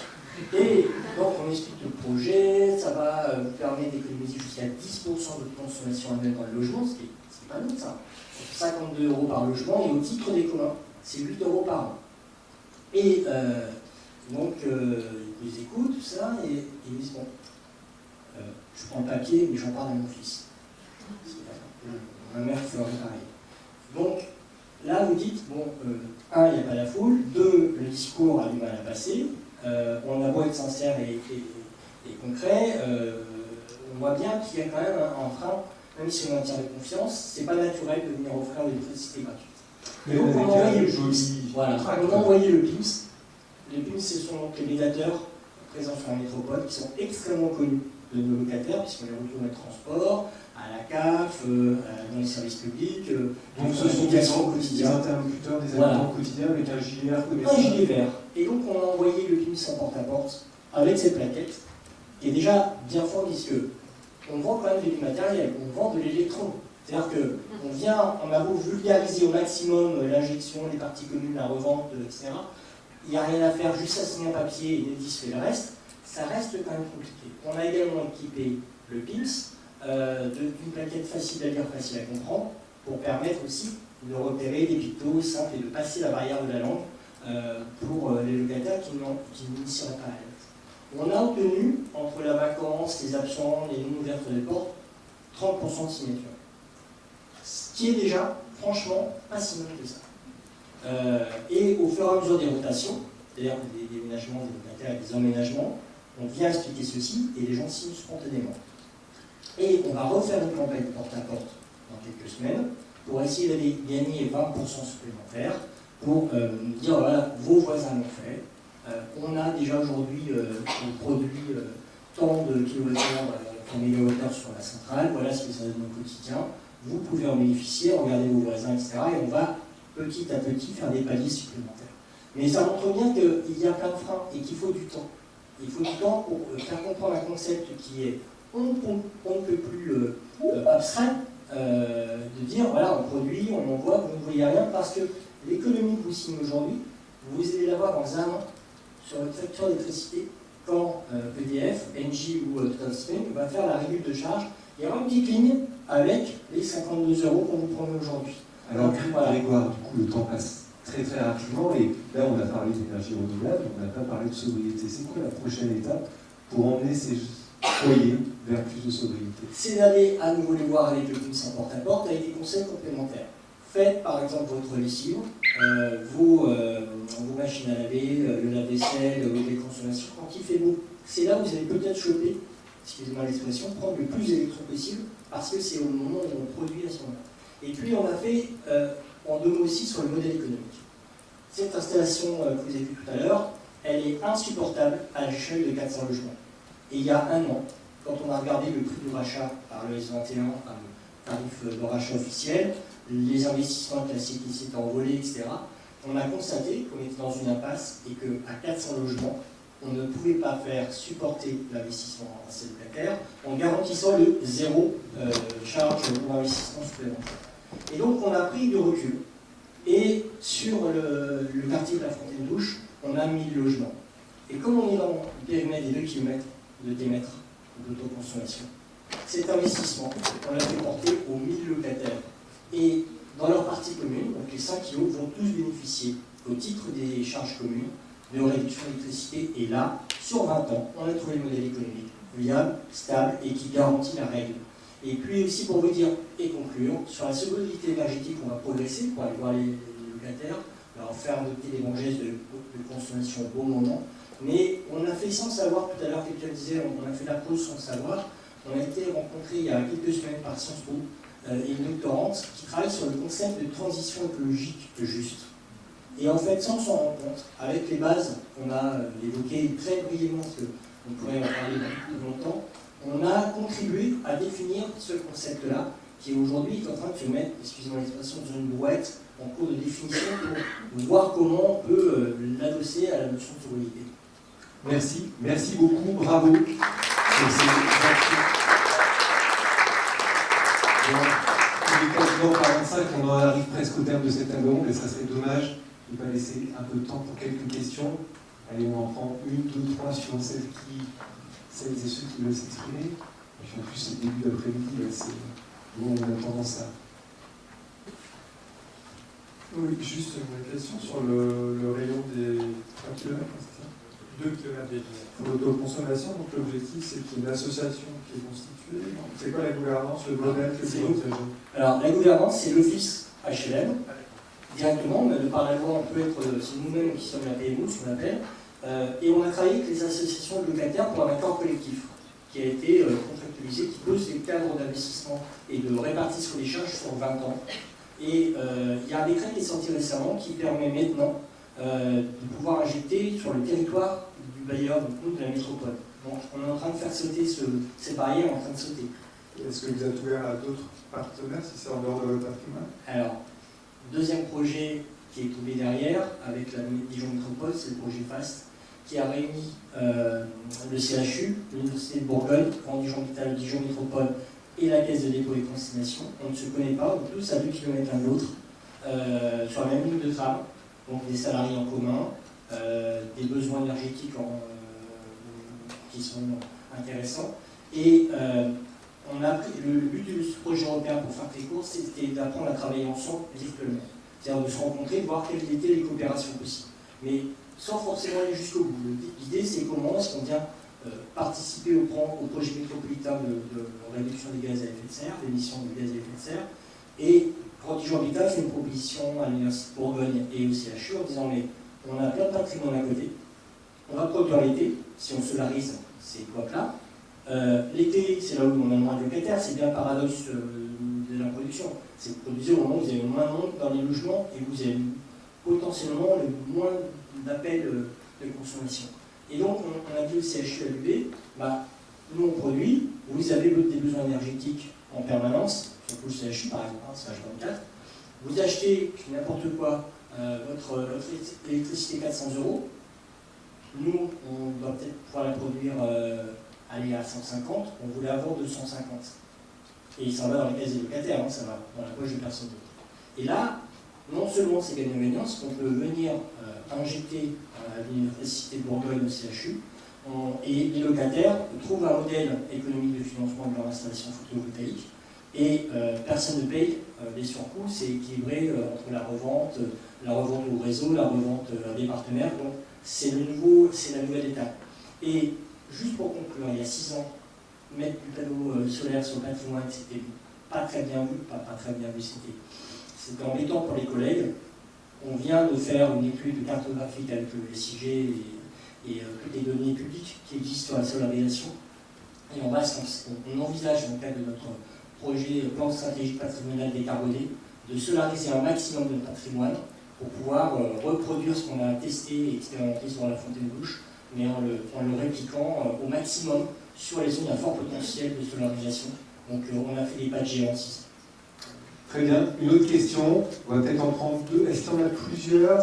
Et donc on explique le projet, ça va vous permettre d'économiser jusqu'à 10% de consommation annuelle dans le logement, c'est pas nous ça. 52 € par logement, et au titre des communs, c'est 8 € par an. Et donc ils nous écoutent, tout ça, et ils disent bon, je prends le papier, mais j'en parle à mon fils. Ma mère ferait pareil. Donc là, vous dites, bon, un, il n'y a pas la foule, deux, le discours a du mal à passer, on a beau être sincère et concret, on voit bien qu'il y a quand même un frein, même si on maintient la confiance, c'est pas naturel de venir offrir l'électricité gratuite. Mais donc on a envoyé le PIMS. Voilà. On a envoyé le PIMS. Les PIMS, ce sont donc les médiateurs présents sur la métropole qui sont extrêmement connus de nos locataires, puisqu'on les retrouve dans les transports, à la CAF, dans les services publics. Donc ce sont des interlocuteurs, des habitants quotidiens avec un gilet vert commercial. Un gilet vert. Et donc on a envoyé le PIMS en porte-à-porte avec cette plaquette, qui est déjà bien fort, puisque on vend quand même du matériel, on vend de l'électron. C'est-à-dire qu'on a beau vulgariser au maximum l'injection, les parties communes, la revente, etc. Il n'y a rien à faire, juste à signer un papier et Enedis fait le reste. Ça reste quand même compliqué. On a également équipé le PIMS d'une plaquette facile à lire, facile à comprendre, pour permettre aussi de repérer des pictos simples et de passer la barrière de la langue pour les locataires qui n'initieraient pas à l'aide. On a obtenu, entre la vacance, les absents, les non-ouvertures des portes, 30% de signature. Ce qui est déjà, franchement, pas si mal que ça. Et au fur et à mesure des rotations, c'est-à-dire des déménagements, des locataires et des emménagements, on vient expliquer ceci et les gens signent spontanément. Et on va refaire une campagne porte-à-porte dans quelques semaines pour essayer d'aller gagner 20% supplémentaires pour dire voilà, vos voisins l'ont fait. On a déjà aujourd'hui produit tant de kilowattheures par mégawattheure sur la centrale, voilà ce que ça donne au quotidien. Vous pouvez en bénéficier, regardez vos voisins, etc. Et on va petit à petit faire des paliers supplémentaires. Mais ça montre bien qu'il y a plein de freins et qu'il faut du temps. Il faut du temps pour faire comprendre un concept qui est on ne peut plus abstrait, de dire voilà, on produit, on envoie, vous ne voyez rien, parce que l'économie que vous signez aujourd'hui, vous allez l'avoir dans un an sur votre facture d'électricité quand EDF, Engie ou Total Spring va faire la régule de charge. Il y aura une petite ligne avec les 52 € qu'on vous promet aujourd'hui. Alors, Grégoire, du coup, le temps passe très très rapidement et là, on a parlé d'énergie renouvelable, on n'a pas parlé de sobriété. C'est quoi la prochaine étape pour emmener ces foyers vers plus de sobriété? C'est d'aller à nouveau les voir avec le PIMS en porte-à-porte avec des conseils complémentaires. Faites par exemple votre lessive, vos machines à laver, le lave-vaisselle, les consommations. Quand il fait beau, c'est là où vous allez peut-être choper, excusez-moi l'expression, prendre le plus d'électron possible parce que c'est au moment où on produit à ce moment-là. Et puis on a fait en deux mots aussi sur le modèle économique. Cette installation que vous avez vue tout à l'heure, elle est insupportable à l'échelle de 400 logements. Et il y a un an, quand on a regardé le prix du rachat par le S21, un tarif de rachat officiel, les investissements classiques qui s'étaient envolés, etc., on a constaté qu'on était dans une impasse et qu'à 400 logements, on ne pouvait pas faire supporter l'investissement en célibataire en garantissant le zéro charge ou investissement supplémentaire. Et donc on a pris du recul. Et sur le quartier de la Fontaine-Douche, on a 1000 logements. Et comme on est dans le périmètre des 2 km de démètre d'autoconsommation, cet investissement, on l'a fait porter aux 1000 locataires. Et dans leur partie commune, donc les 5 kg vont tous bénéficier, au titre des charges communes, de réduction d'électricité. Et là, sur 20 ans, on a trouvé le modèle économique viable, stable et qui garantit la règle. Et puis aussi pour vous dire et conclure, sur la sobriété énergétique, on va progresser pour aller voir les locataires, leur faire adopter des bons gestes de consommation au bon moment. Mais on a fait sans savoir, tout à l'heure quelqu'un disait, on a fait la pause sans savoir. On a été rencontré il y a quelques semaines par Sciences Po et une doctorante qui travaille sur le concept de transition écologique juste. Et en fait, sans s'en rendre compte, avec les bases qu'on a évoquées très brièvement, parce qu'on pourrait en parler plus longtemps, on a contribué à définir ce concept-là, qui aujourd'hui est en train de se mettre, excusez-moi l'expression, dans une brouette en cours de définition pour voir comment on peut l'adosser à la notion de sobriété. Merci, merci beaucoup, bravo. Il est quasiment 45, on en arrive presque au terme de cette table ronde et ça serait dommage de ne pas laisser un peu de temps pour quelques questions. Allez, on en prend une, deux, trois sur celles et ceux qui veulent s'exprimer. Et puis en plus, c'est le début d'après-midi, c'est bon, on a tendance à... Oui, juste une question sur le rayon des 3 km, c'est ça 2 km pour l'autoconsommation. Donc l'objectif, c'est qu'il y ait une association qui est constituée. C'est quoi la gouvernance, le modèle que vous envisagez? Alors la gouvernance, c'est l'Office HLM, directement, mais de par la loi, on peut être, c'est nous-mêmes qui sommes la PMO, ce qu'on appelle, et on a travaillé avec les associations de locataires pour un accord collectif qui a été contractualisé, qui pose des cadres d'investissement et de répartition des charges sur 20 ans. Et il y a un décret qui est sorti récemment qui permet maintenant de pouvoir injecter sur le territoire du bailleur, de la métropole. Donc on est en train de faire sauter ces barrières, en train de sauter. Est-ce que vous êtes ouvert à d'autres partenaires si c'est en dehors de votre patrimoine? Alors, deuxième projet qui est tombé derrière, avec la Dijon Métropole, c'est le projet FAST, qui a réuni le CHU, l'Université de Bourgogne, Grand Dijon Hôpital, Dijon Métropole et la Caisse de dépôt et consignation. On ne se connaît pas, on est tous à 2 km l'un de l'autre, sur la même ligne de tram, donc des salariés en commun, des besoins énergétiques qui sont intéressants. Et le but de ce projet européen, pour faire très court, c'était d'apprendre à travailler ensemble virtuellement. C'est-à-dire de se rencontrer, de voir quelles étaient les coopérations possibles. Mais sans forcément aller jusqu'au bout. L'idée, c'est comment est-ce qu'on vient participer au projet métropolitain de réduction des gaz à effet de serre, d'émissions de gaz à effet de serre. Et Grand Dijon Habitat fait une proposition à l'Université de Bourgogne et au CHU en disant mais on a plein de patrimoine à côté, on va produire l'été, si on solarise ces blocs-là. L'été, c'est là où on a le moins de locataires, c'est bien le paradoxe de la production. C'est que produisez au moment où vous avez le moins de monde dans les logements et vous avez potentiellement le moins d'appels de consommation. Et donc, on a dit au CHU à l'UB, nous on produit, vous avez des besoins énergétiques en permanence, surtout le CHU par exemple, CH24, vous achetez n'importe quoi, votre électricité 400 €, nous on doit peut-être pouvoir la produire aller à 150, on voulait avoir 250. Et ça va dans les caisses des locataires, ça va dans la poche de personne d'autre. Et là, non seulement c'est gagnant-gagnant, c'est qu'on peut venir injecter à l'Université de Bourgogne, au CHU, et les locataires trouvent un modèle économique de financement de leur installation photovoltaïque, et personne ne paye les surcoûts, c'est équilibré entre la revente au réseau, la revente à des partenaires, donc c'est la nouvelle étape. Et juste pour conclure, il y a 6 ans, mettre du panneau solaire sur le patrimoine, c'était pas très bien vu, c'était embêtant pour les collègues. On vient de faire une étude cartographique avec le SIG et toutes les données publiques qui existent sur la solarisation. Et on envisage, dans le cadre de notre projet plan stratégique patrimonial décarboné, de solariser un maximum de patrimoine pour pouvoir reproduire ce qu'on a testé et expérimenté sur la Fontaine-Bouche, mais en le répliquant au maximum sur les zones à fort potentiel de solarisation. Donc on a fait des pas de géants ici. Très bien. Une autre question, on va peut-être en prendre deux. Est-ce qu'il y en a plusieurs?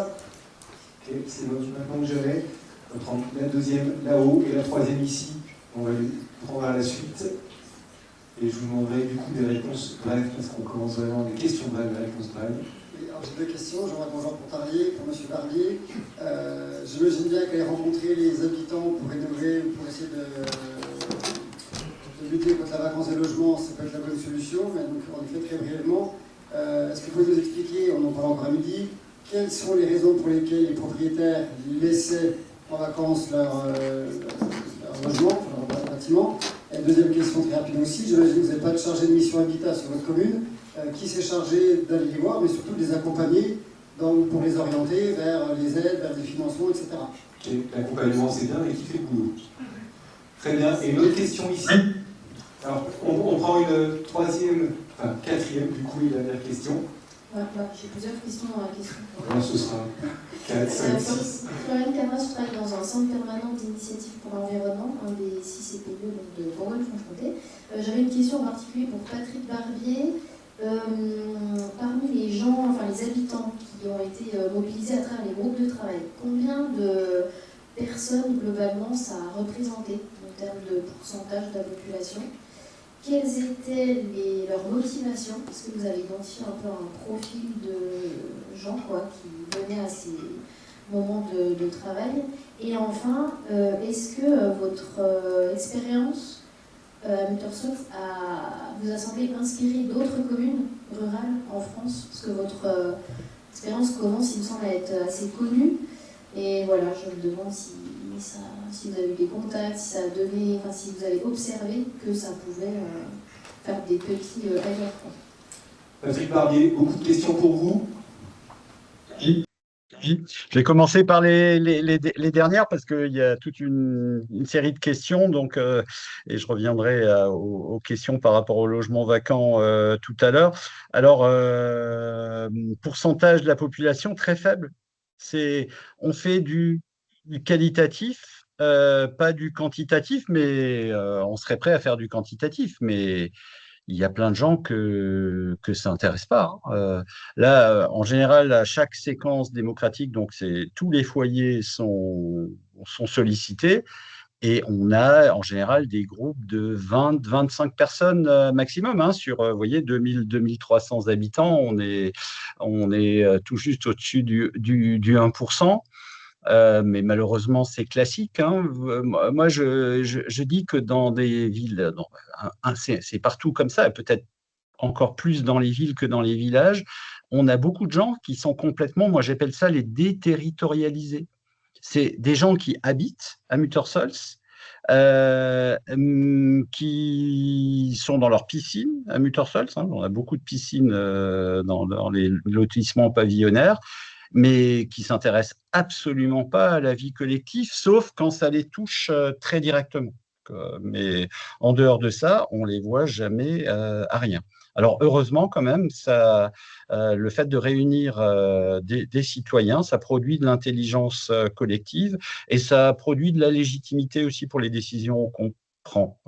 Ok, c'est maintenant que j'avais. On va prendre la deuxième là-haut et la troisième ici. On va les prendre à la suite. Et je vous demanderai du coup des réponses brèves, parce qu'on commence vraiment des questions brèves, des réponses brèves. Alors j'ai 2 questions, j'en Jean Pontarier, pour M. Barbier. J'imagine bien qu'aller rencontrer les habitants pour rénover ou pour essayer de lutter contre la vacance des logements, ça peut être la bonne solution, mais donc en effet très brièvement, est-ce que vous pouvez nous expliquer, on en parle encore à midi, quelles sont les raisons pour lesquelles les propriétaires laissaient en vacances leur logement, leur bâtiment? Et deuxième question très rapide aussi, j'imagine que vous n'avez pas de chargé de mission habitat sur votre commune, qui s'est chargé d'aller les voir, mais surtout de les accompagner pour les orienter vers les aides, vers des financements, etc. Okay. L'accompagnement c'est bien, mais qui fait le boulot? Très bien. Et une autre question ici. Alors, on prend une quatrième, du coup, et dernière question. J'ai plusieurs questions dans la question. Non, ce sera 4, 5, 6. Floriane Camas, je travaille dans un centre permanent d'initiative pour l'environnement, un des 6 CPE de Bourgogne-Franche-Comté. J'avais une question en particulier pour Patrick Barbier. Parmi les gens, les habitants qui ont été mobilisés à travers les groupes de travail, combien de personnes globalement ça a représenté en termes de pourcentage de la population? Quelles étaient leurs motivations? Est-ce que vous avez identifié un peu un profil de gens qui venaient à ces moments de travail? Et enfin, est-ce que votre expérience Muttersholt vous a semblé inspirer d'autres communes rurales en France? Parce que votre expérience commence, il me semble, à être assez connue. Et voilà, je me demande si vous avez eu des contacts, si ça a donné, si vous avez observé que ça pouvait faire des petits ailleurs. Patrick Barbier, beaucoup de questions pour vous. Oui. Je vais commencer par les dernières parce qu'il y a toute une série de questions, donc, et je reviendrai aux questions par rapport au logement vacant tout à l'heure. Alors, pourcentage de la population très faible. On fait du qualitatif, pas du quantitatif, mais on serait prêt à faire du quantitatif, mais il y a plein de gens que ça n'intéresse pas, hein. Là, en général, à chaque séquence démocratique, donc tous les foyers sont sollicités et on a en général des groupes de 20-25 personnes maximum, hein, sur, vous voyez, 2000-2300 habitants, on est tout juste au-dessus du 1%. Mais malheureusement, c'est classique, hein. Moi, je dis que dans des villes, c'est partout comme ça, et peut-être encore plus dans les villes que dans les villages, on a beaucoup de gens qui sont complètement, moi j'appelle ça les déterritorialisés. C'est des gens qui habitent à Muttersholz, qui sont dans leur piscine à Muttersholz, hein. On a beaucoup de piscines dans les lotissements pavillonnaires, mais qui ne s'intéressent absolument pas à la vie collective, sauf quand ça les touche très directement. Mais en dehors de ça, on ne les voit jamais à rien. Alors heureusement quand même, le fait de réunir des citoyens, ça produit de l'intelligence collective et ça produit de la légitimité aussi pour les décisions qu'on prend.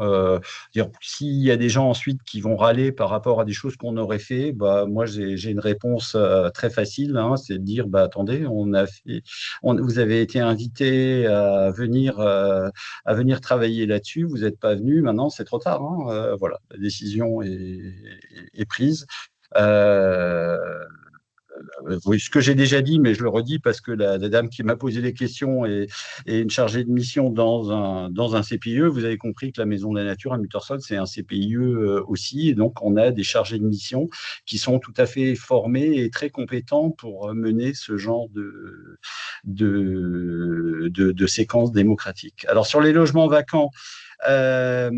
S'il y a des gens ensuite qui vont râler par rapport à des choses qu'on aurait fait, bah, moi j'ai une réponse très facile, hein, c'est de dire bah, attendez, vous avez été invité à venir travailler là-dessus, vous n'êtes pas venu, maintenant c'est trop tard, hein, voilà, la décision est prise. Oui, ce que j'ai déjà dit, mais je le redis parce que la dame qui m'a posé les questions est une chargée de mission dans un CPIE. Vous avez compris que la Maison de la Nature à Muttersholz, c'est un CPIE aussi. Et donc, on a des chargés de mission qui sont tout à fait formés et très compétents pour mener ce genre de séquences démocratiques. Alors, sur les logements vacants, la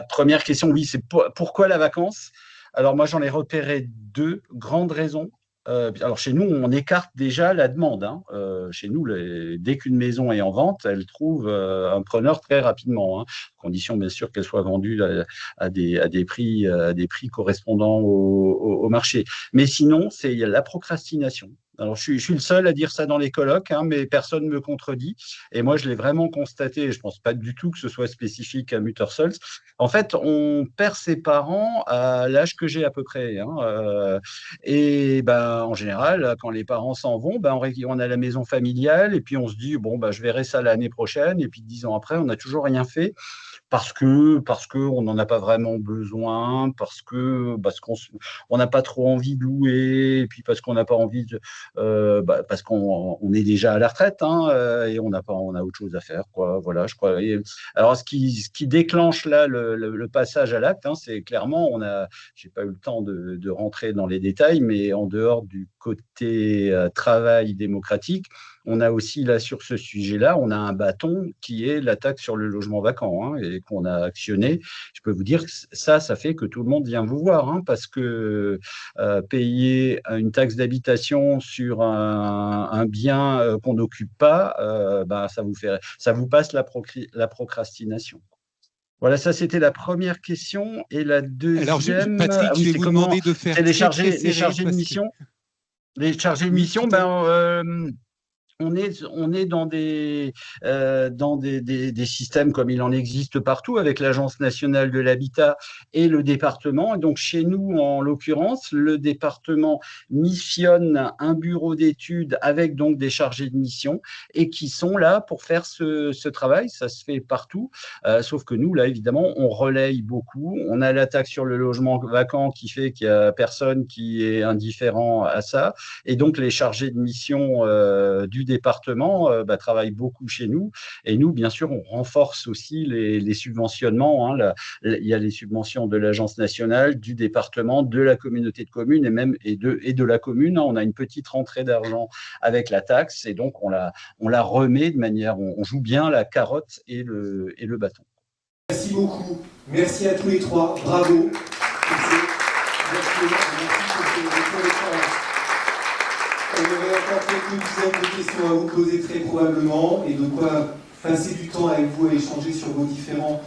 première question, oui, c'est pourquoi la vacance ? Alors moi, j'en ai repéré deux grandes raisons. Alors chez nous, on écarte déjà la demande, hein. Chez nous, dès qu'une maison est en vente, elle trouve un preneur très rapidement, hein, à condition bien sûr qu'elle soit vendue à des prix correspondant au marché. Mais sinon, il y a la procrastination. Alors, je suis le seul à dire ça dans les colloques, hein, mais personne ne me contredit. Et moi, je l'ai vraiment constaté. Je ne pense pas du tout que ce soit spécifique à Muttersholz. En fait, on perd ses parents à l'âge que j'ai à peu près, hein, et ben, en général, quand les parents s'en vont, ben, on a la maison familiale et puis on se dit, bon, ben, je verrai ça l'année prochaine. Et puis 10 ans après, on n'a toujours rien fait. Parce qu'on n'en a pas vraiment besoin, parce qu'on n'a pas trop envie de louer, et puis parce qu'on n'a pas envie parce qu'on est déjà à la retraite, hein, et on a autre chose à faire, quoi. Voilà, je crois. Alors, ce qui déclenche là le passage à l'acte, hein, c'est clairement, j'ai pas eu le temps de rentrer dans les détails, mais en dehors du côté travail démocratique, on a aussi là sur ce sujet-là, on a un bâton qui est la taxe sur le logement vacant, hein, et qu'on a actionné. Je peux vous dire que ça fait que tout le monde vient vous voir, hein, parce que payer une taxe d'habitation sur un bien qu'on n'occupe pas, ça vous passe la procrastination. Voilà, ça c'était la première question. Et la deuxième, alors, Patrick, je vais vous demander de faire les chargés de mission. Les chargés de mission, on est dans des systèmes comme il en existe partout, avec l'Agence nationale de l'habitat et le département. Et donc, chez nous, en l'occurrence, le département missionne un bureau d'études avec donc des chargés de mission et qui sont là pour faire ce travail. Ça se fait partout, sauf que nous, là, évidemment, on relaye beaucoup. On a la taxe sur le logement vacant qui fait qu'il n'y a personne qui est indifférent à ça. Et donc, les chargés de mission du département travaillent beaucoup chez nous. Et nous, bien sûr, on renforce aussi les subventionnements, hein. Il y a les subventions de l'Agence nationale, du département, de la communauté de communes et de la commune. On a une petite rentrée d'argent avec la taxe et donc on la remet de manière, on joue bien la carotte et le bâton. Merci beaucoup. Merci à tous les trois. Bravo. Merci. On aurait encore quelques dizaines de questions à vous poser très probablement et de quoi passer du temps avec vous à échanger sur vos différents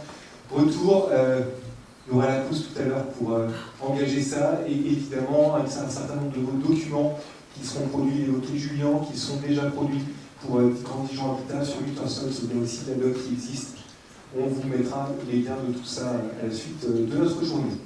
retours. Il y aura la pause tout à l'heure pour engager ça et évidemment un certain nombre de vos documents qui seront produits, évoqués Julien, qui sont déjà produits pour Grand Dijon Habitat sur Luthersol, mais aussi la doc qui existe. On vous mettra les liens de tout ça à la suite de notre journée.